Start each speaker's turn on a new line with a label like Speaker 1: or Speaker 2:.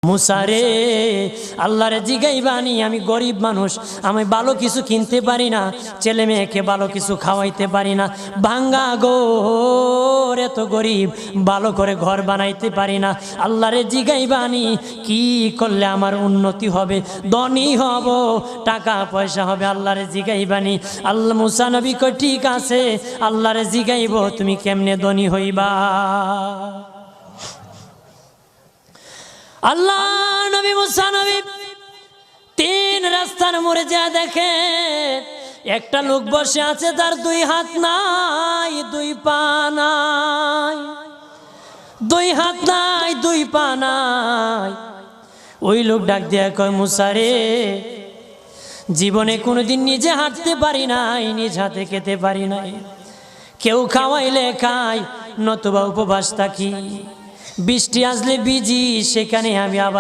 Speaker 1: মুসারে আল্লাহরে জিগাইবানি, আমি গরিব মানুষ, আমি ভালো কিছু কিনতে পারি না, ছেলে মেয়েকে ভালো কিছু খাওয়াইতে পারি না, ভাঙ্গা ঘর, এত গরিব, ভালো করে ঘর বানাইতে পারি না। আল্লাহরে জিগাইবানি কি করলে আমার উন্নতি হবে, ধনী হব, টাকা পয়সা হবে। আল্লাহরে জিগাইবানি। আল্লাহ মুসা নবী কই ঠিক আছে, আল্লাহরে জিগাইব তুমি কেমনে ধনী হইবা। আল্লাহ নবী মুসা নবী তিন রাস্তার মোড়ে যা দেখে একটা লোক বসে আছে, তার দুই হাত নাই, দুই পা নাই, দুই হাত নাই, দুই পা নাই। ওই লোক ডাক দিয়া কয়, মুসা রে, জীবনে কোনোদিন নিজে হাঁটতে পারি নাই, নিজ হাতে খেতে পারি নাই, কেউ খাওয়াইলে খাই, নতুবা উপবাস থাকি, বৃষ্টি আসলে ভিজি, সেখানে আমি আবার